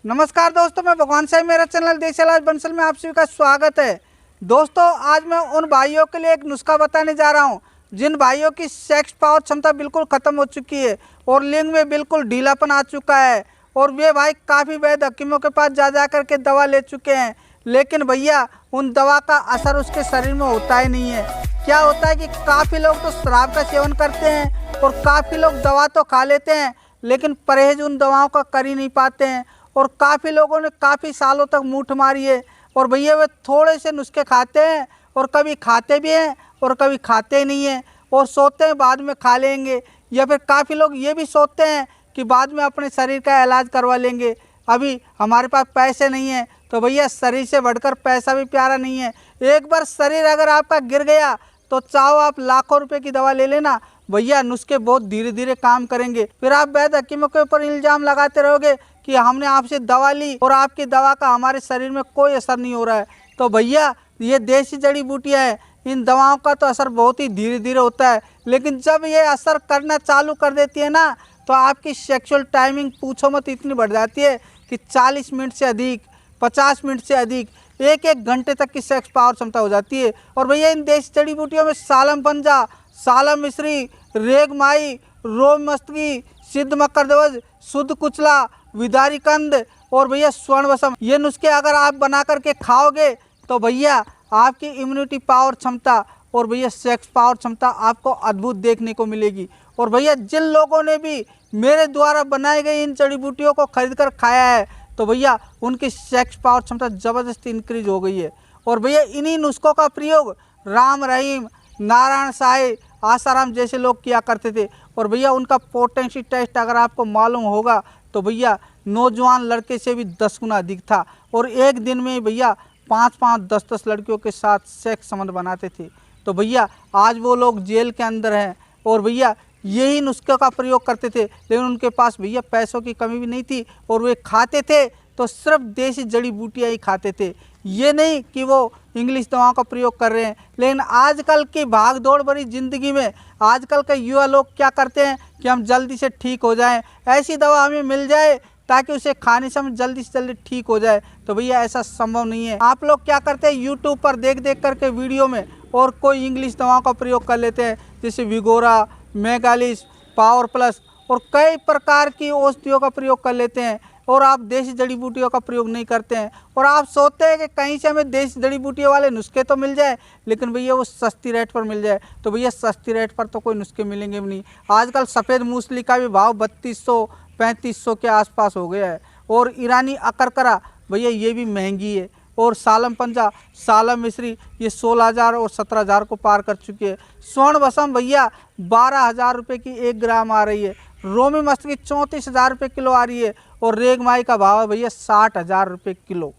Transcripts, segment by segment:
नमस्कार दोस्तों, मैं भगवान साहब, मेरा चैनल देश इलाज बंसल में आप सभी का स्वागत है। दोस्तों, आज मैं उन भाइयों के लिए एक नुस्खा बताने जा रहा हूं जिन भाइयों की सेक्स पावर क्षमता बिल्कुल ख़त्म हो चुकी है और लिंग में बिल्कुल ढीलापन आ चुका है और वे भाई काफ़ी वैद्य हकीमों के पास जा कर के दवा ले चुके हैं, लेकिन भैया उन दवा का असर उसके शरीर में होता ही नहीं है। क्या होता है कि काफ़ी लोग तो शराब का सेवन करते हैं और काफ़ी लोग दवा तो खा लेते हैं, लेकिन परहेज उन दवाओं का कर ही नहीं पाते हैं और काफ़ी लोगों ने काफ़ी सालों तक मूठ मारी है। और भैया वे थोड़े से नुस्खे खाते हैं और कभी खाते भी हैं और कभी खाते ही नहीं हैं और सोचते हैं बाद में खा लेंगे, या फिर काफ़ी लोग ये भी सोचते हैं कि बाद में अपने शरीर का इलाज करवा लेंगे, अभी हमारे पास पैसे नहीं हैं। तो भैया शरीर से बढ़कर पैसा भी प्यारा नहीं है। एक बार शरीर अगर आपका गिर गया तो चाहो आप लाखों रुपए की दवा ले लेना, भैया नुस्खे बहुत धीरे धीरे काम करेंगे। फिर आप वैद्य हकीमों के ऊपर इल्ज़ाम लगाते रहोगे कि हमने आपसे दवा ली और आपकी दवा का हमारे शरीर में कोई असर नहीं हो रहा है। तो भैया ये देसी जड़ी बूटियाँ हैं, इन दवाओं का तो असर बहुत ही धीरे धीरे होता है, लेकिन जब ये असर करना चालू कर देती है ना, तो आपकी सेक्सुअल टाइमिंग पूछो मत इतनी बढ़ जाती है कि 40 मिनट से अधिक, 50 मिनट से अधिक, एक एक घंटे तक की सेक्स पावर क्षमता हो जाती है। और भैया इन देसी जड़ी बूटियों में सालम पंजा, सालम मिश्री, रेगमाई, रोम मस्तकी, सिद्ध मकरध्वज, शुद्ध कुचला, विदारी कंद और भैया स्वर्ण वसम, ये नुस्खे अगर आप बना करके खाओगे तो भैया आपकी इम्यूनिटी पावर क्षमता और भैया सेक्स पावर क्षमता आपको अद्भुत देखने को मिलेगी। और भैया जिन लोगों ने भी मेरे द्वारा बनाई गई इन जड़ी बूटियों को खरीद कर खाया है तो भैया उनकी सेक्स पावर क्षमता ज़बरदस्त इंक्रीज हो गई है। और भैया इन्हीं नुस्खों का प्रयोग राम रहीम, नारायण साई, आसाराम जैसे लोग किया करते थे। और भैया उनका पोटेंसी टेस्ट अगर आपको मालूम होगा तो भैया नौजवान लड़के से भी 10 गुना अधिक था और एक दिन में भैया 5-5, 10-10 लड़कियों के साथ सेक्स संबंध बनाते थे। तो भैया आज वो लोग जेल के अंदर हैं और भैया यही नुस्खे का प्रयोग करते थे, लेकिन उनके पास भैया पैसों की कमी भी नहीं थी और वे खाते थे तो सिर्फ देसी जड़ी बूटियाँ ही खाते थे, ये नहीं कि वो इंग्लिश दवाओं का प्रयोग कर रहे हैं। लेकिन आजकल की भाग दौड़ भरी ज़िंदगी में आजकल के युवा लोग क्या करते हैं कि हम जल्दी से ठीक हो जाएं, ऐसी दवा हमें मिल जाए ताकि उसे खाने से हम जल्दी से जल्दी ठीक हो जाए। तो भैया ऐसा संभव नहीं है। आप लोग क्या करते हैं, यूट्यूब पर देख देख करके वीडियो में और कोई इंग्लिश दवाओं का प्रयोग कर लेते हैं, जैसे विगोरा, मेगालिस, पावर प्लस और कई प्रकार की औषधियों का प्रयोग कर लेते हैं और आप देसी जड़ी बूटियों का प्रयोग नहीं करते हैं। और आप सोचते हैं कि कहीं से हमें देसी जड़ी बूटियों वाले नुस्खे तो मिल जाए, लेकिन भैया वो सस्ती रेट पर मिल जाए। तो भैया सस्ती रेट पर तो कोई नुस्खे मिलेंगे भी नहीं। आजकल सफ़ेद मूसली का भी भाव 3200-3500 के आसपास हो गया है। और ईरानी अकरकरा भैया ये भी महंगी है। और सालम पंजा, सालम मिश्री ये 16,000 और 17,000 को पार कर चुकी है। स्वर्ण वसम भैया 12,000 रुपये की 1 ग्राम आ रही है। रोमी मस्त की 34,000 रुपये किलो आ रही है और रेगमाई का भाव है भैया 60,000 रुपये किलो।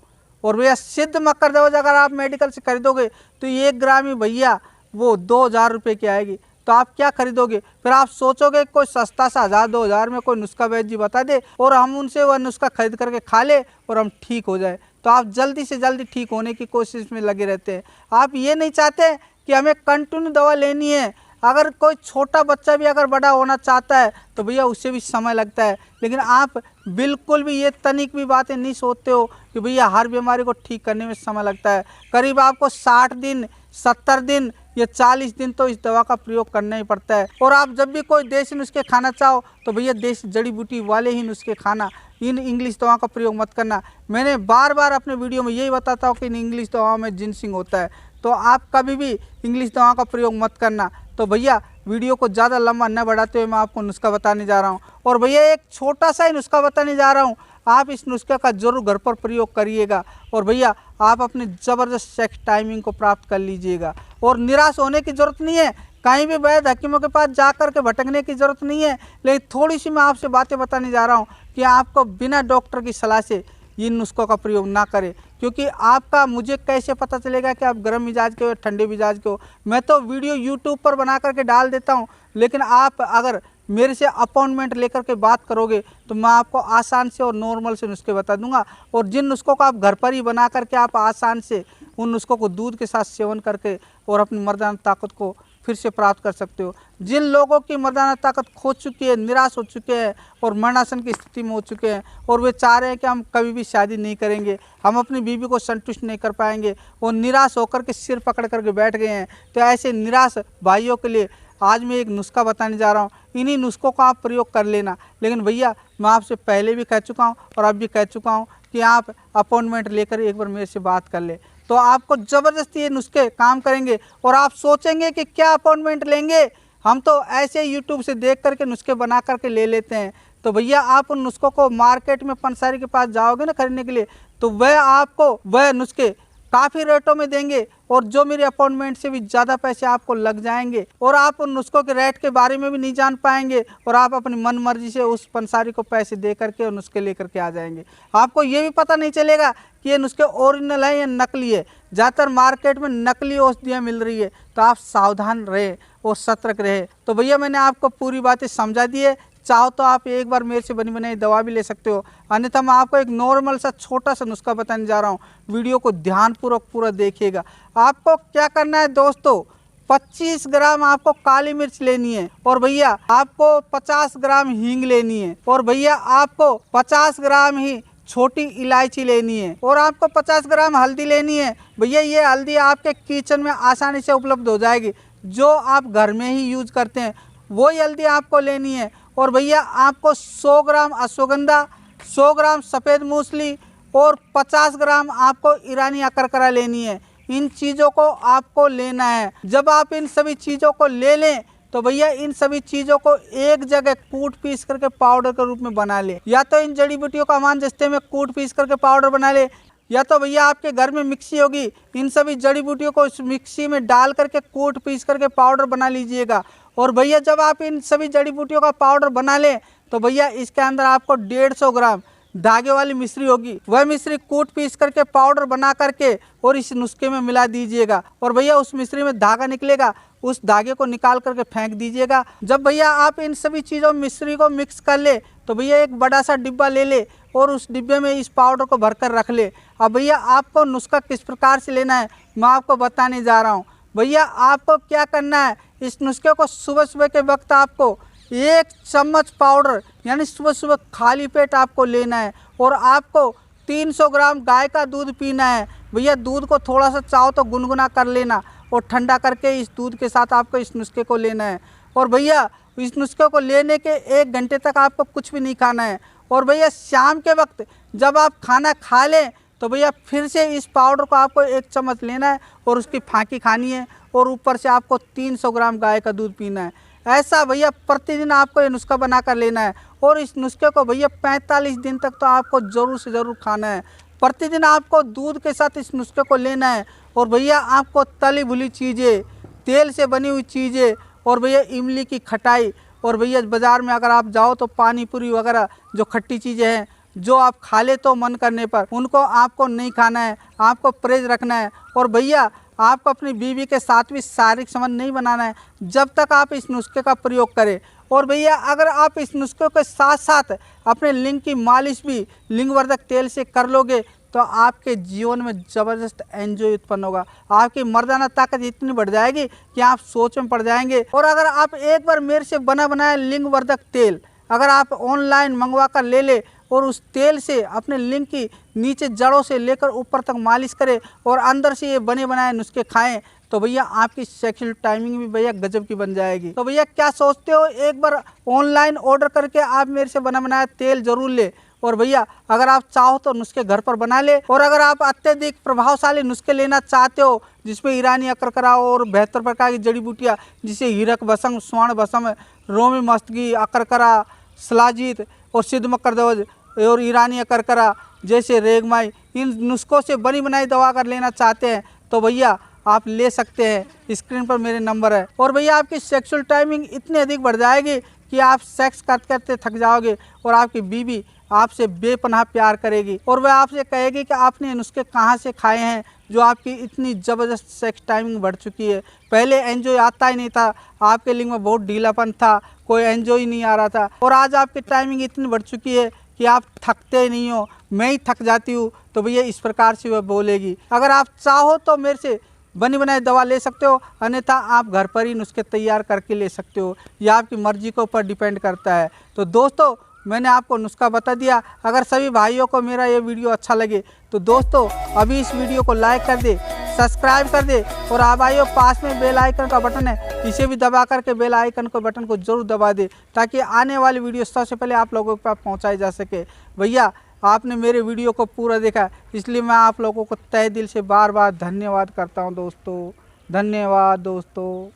और भैया सिद्ध मकरध्वज अगर आप मेडिकल से खरीदोगे तो 1 ग्राम ही भैया वो 2,000 रुपये की आएगी। तो आप क्या खरीदोगे? फिर आप सोचोगे कोई सस्ता सा 1,000-2,000 में कोई नुस्खा वैद्य जी बता दे और हम उनसे वह नुस्खा खरीद करके खा ले और हम ठीक हो जाए। तो आप जल्दी से जल्दी ठीक होने की कोशिश में लगे रहते हैं। आप ये नहीं चाहते कि हमें कंटिन्यू दवा लेनी है। अगर कोई छोटा बच्चा भी अगर बड़ा होना चाहता है तो भैया उससे भी समय लगता है, लेकिन आप बिल्कुल भी ये तनिक भी बातें नहीं सोचते हो कि भैया हर बीमारी को ठीक करने में समय लगता है। करीब आपको 60 दिन, 70 दिन या 40 दिन तो इस दवा का प्रयोग करना ही पड़ता है। और आप जब भी कोई देसी नुस्खे खाना चाहो तो भैया देसी जड़ी बूटी वाले ही नुस्खे खाना, इन इंग्लिश दवाओं का प्रयोग मत करना। मैंने बार बार अपने वीडियो में यही बताता हूँ कि इन इंग्लिश दवाओं में जिनसिंग होता है, तो आप कभी भी इंग्लिश दवाओं का प्रयोग मत करना। तो भैया वीडियो को ज़्यादा लंबा न बढ़ाते हुए मैं आपको नुस्खा बताने जा रहा हूँ। और भैया एक छोटा सा ही नुस्खा बताने जा रहा हूँ, आप इस नुस्खे का जरूर घर पर प्रयोग करिएगा और भैया आप अपने ज़बरदस्त सेक्स टाइमिंग को प्राप्त कर लीजिएगा। और निराश होने की ज़रूरत नहीं है, कहीं भी वैद्य हकीमों के पास जा कर के भटकने की ज़रूरत नहीं है। लेकिन थोड़ी सी मैं आपसे बातें बताने जा रहा हूँ कि आपको बिना डॉक्टर की सलाह से इन नुस्खों का प्रयोग ना करें, क्योंकि आपका मुझे कैसे पता चलेगा कि आप गर्म मिजाज के हो या ठंडे मिजाज के हो? मैं तो वीडियो यूट्यूब पर बना करके डाल देता हूं, लेकिन आप अगर मेरे से अपॉइंटमेंट लेकर के बात करोगे तो मैं आपको आसान से और नॉर्मल से नुस्खे बता दूंगा। और जिन नुस्खों को आप घर पर ही बना करके आप आसान से उन नुस्खों को दूध के साथ सेवन करके और अपनी मर्दाना ताकत को फिर से प्राप्त कर सकते हो। जिन लोगों की मर्दाना ताकत खो चुकी है, निराश हो चुके हैं और मरणासन की स्थिति में हो चुके हैं और वे चाह रहे हैं कि हम कभी भी शादी नहीं करेंगे, हम अपनी बीवी को संतुष्ट नहीं कर पाएंगे, वो निराश होकर के सिर पकड़ करके बैठ गए हैं, तो ऐसे निराश भाइयों के लिए आज मैं एक नुस्खा बताने जा रहा हूँ। इन्हीं नुस्खों का आप प्रयोग कर लेना। लेकिन भैया मैं आपसे पहले भी कह चुका हूँ और अब भी कह चुका हूँ कि आप अपॉइंटमेंट लेकर एक बार मेरे से बात कर ले, तो आपको ज़बरदस्ती ये नुस्खे काम करेंगे और आप सोचेंगे कि क्या अपॉइंटमेंट लेंगे, हम तो ऐसे यूट्यूब से देख करके नुस्खे बना करके ले लेते हैं। तो भैया आप उन नुस्खों को मार्केट में पंसारी के पास जाओगे ना खरीदने के लिए, तो वह आपको वह नुस्खे काफ़ी रेटों में देंगे और जो मेरे अपॉइंटमेंट से भी ज़्यादा पैसे आपको लग जाएंगे और आप उन नुस्खों के रेट के बारे में भी नहीं जान पाएंगे और आप अपनी मन मर्जी से उस पंसारी को पैसे दे करके और नुस्खे लेकर के आ जाएंगे। आपको ये भी पता नहीं चलेगा कि ये नुस्खे ओरिजिनल है या नकली है। ज़्यादातर मार्केट में नकली औषधियाँ मिल रही है, तो आप सावधान रहे और सतर्क रहे। तो भैया मैंने आपको पूरी बातें समझा दी है, चाहो तो आप एक बार मेरे से बनी बनाई दवा भी ले सकते हो, अन्यथा मैं आपको एक नॉर्मल सा छोटा सा नुस्खा बताने जा रहा हूँ। वीडियो को ध्यानपूर्वक पूरा देखिएगा। आपको क्या करना है दोस्तों, 25 ग्राम आपको काली मिर्च लेनी है और भैया आपको 50 ग्राम हींग लेनी है और भैया आपको 50 ग्राम ही छोटी इलायची लेनी है और आपको 50 ग्राम हल्दी लेनी है। भैया ये हल्दी आपके किचन में आसानी से उपलब्ध हो जाएगी, जो आप घर में ही यूज करते हैं वही हल्दी आपको लेनी है। और भैया आपको 100 ग्राम अश्वगंधा, 100 ग्राम सफ़ेद मूसली और 50 ग्राम आपको ईरानी अकरकरा लेनी है। इन चीज़ों को आपको लेना है। जब आप इन सभी चीज़ों को ले लें तो भैया इन सभी चीज़ों को एक जगह कूट पीस करके पाउडर के रूप में बना ले, या तो इन जड़ी बूटियों का अमान-जस्ते में कूट पीस करके पाउडर बना ले, या तो भैया आपके घर में मिक्सी होगी, इन सभी जड़ी बूटियों को इस मिक्सी में डाल करके कूट पीस करके पाउडर बना लीजिएगा। और भैया जब आप इन सभी जड़ी बूटियों का पाउडर बना लें तो भैया इसके अंदर आपको 150 ग्राम धागे वाली मिश्री होगी, वह मिश्री कूट पीस करके पाउडर बना करके और इस नुस्खे में मिला दीजिएगा। और भैया उस मिश्री में धागा निकलेगा, उस धागे को निकाल करके फेंक दीजिएगा। जब भैया आप इन सभी चीज़ों मिश्री को मिक्स कर ले तो भैया एक बड़ा सा डिब्बा ले ले और उस डिब्बे में इस पाउडर को भरकर रख ले। अब भैया आपको नुस्खा किस प्रकार से लेना है मैं आपको बताने जा रहा हूँ। भैया आपको क्या करना है, इस नुस्खे को सुबह सुबह के वक्त आपको 1 चम्मच पाउडर यानी सुबह सुबह खाली पेट आपको लेना है और आपको 300 ग्राम गाय का दूध पीना है। भैया दूध को थोड़ा सा चाहो तो गुनगुना कर लेना और ठंडा करके इस दूध के साथ आपको इस नुस्खे को लेना है। और भैया इस नुस्खे को लेने के 1 घंटे तक आपको कुछ भी नहीं खाना है। और भैया शाम के वक्त जब आप खाना खा लें तो भैया फिर से इस पाउडर को आपको 1 चम्मच लेना है और उसकी फाँकी खानी है और ऊपर से आपको 300 ग्राम गाय का दूध पीना है। ऐसा भैया प्रतिदिन आपको ये नुस्खा बना कर लेना है और इस नुस्खे को भैया 45 दिन तक तो आपको ज़रूर से ज़रूर खाना है। प्रतिदिन आपको दूध के साथ इस नुस्खे को लेना है। और भैया आपको तली भुनी चीज़ें, तेल से बनी हुई चीज़ें और भैया इमली की खटाई और भैया बाज़ार में अगर आप जाओ तो पानी पूरी वगैरह जो खट्टी चीज़ें हैं जो आप खा ले तो मन करने पर, उनको आपको नहीं खाना है, आपको परहेज रखना है। और भैया आपको अपनी बीवी के साथ भी शारीरिक संबंध नहीं बनाना है जब तक आप इस नुस्खे का प्रयोग करें। और भैया अगर आप इस नुस्खे के साथ साथ अपने लिंग की मालिश भी लिंगवर्धक तेल से कर लोगे तो आपके जीवन में ज़बरदस्त एंजॉय उत्पन्न होगा। आपकी मर्दाना ताकत इतनी बढ़ जाएगी कि आप सोच में पड़ जाएंगे। और अगर आप एक बार मेरे से बना बनाया लिंगवर्धक तेल अगर आप ऑनलाइन मंगवा कर ले ले और उस तेल से अपने लिंग की नीचे जड़ों से लेकर ऊपर तक मालिश करें और अंदर से ये बने बनाए नुस्खे खाएं तो भैया आपकी सेक्सुअल टाइमिंग भी भैया गजब की बन जाएगी। तो भैया क्या सोचते हो, एक बार ऑनलाइन ऑर्डर करके आप मेरे से बना बनाया तेल जरूर ले। और भैया अगर आप चाहो तो नुस्खे घर पर बना ले। और अगर आप अत्यधिक प्रभावशाली नुस्खे लेना चाहते हो जिसमें ईरानी अकरकरा और 72 प्रकार की जड़ी बूटियाँ जिसे हीरक भस्म, स्वर्ण भस्म, रोमी मस्तगी, अकरकरा, सलाजीत और सिद्ध मकरदवज और ईरानी अकरकरा जैसे रेगमाई, इन नुस्खों से बनी बनाई दवा अगर लेना चाहते हैं तो भैया आप ले सकते हैं। स्क्रीन पर मेरे नंबर है। और भैया आपकी सेक्सुअल टाइमिंग इतनी अधिक बढ़ जाएगी कि आप सेक्स करते करते थक जाओगे और आपकी बीवी आपसे बेपनाह प्यार करेगी और वह आपसे कहेगी कि आपने ये नुस्खे कहाँ से खाए हैं जो आपकी इतनी ज़बरदस्त सेक्स टाइमिंग बढ़ चुकी है। पहले एंजॉय आता ही नहीं था, आपके लिंग में बहुत ढीलापन था, कोई एंजॉय ही नहीं आ रहा था और आज आपकी टाइमिंग इतनी बढ़ चुकी है कि आप थकते ही नहीं हो, मैं ही थक जाती हूँ। तो भैया इस प्रकार से वह बोलेगी। अगर आप चाहो तो मेरे से बनी बनाई दवा ले सकते हो, अन्यथा आप घर पर ही नुस्खे तैयार करके ले सकते हो। यह आपकी मर्जी के ऊपर डिपेंड करता है। तो दोस्तों मैंने आपको नुस्खा बता दिया। अगर सभी भाइयों को मेरा ये वीडियो अच्छा लगे तो दोस्तों अभी इस वीडियो को लाइक कर दे, सब्सक्राइब कर दे, और आप भाइयों पास में बेल आइकन का बटन है, इसे भी दबा करके बेल आइकन के बटन को जरूर दबा दे, ताकि आने वाली वीडियो सबसे पहले आप लोगों के पास पहुँचाई जा सके। भैया आपने मेरे वीडियो को पूरा देखा, इसलिए मैं आप लोगों को तहे दिल से बार बार धन्यवाद करता हूँ दोस्तों। धन्यवाद दोस्तों।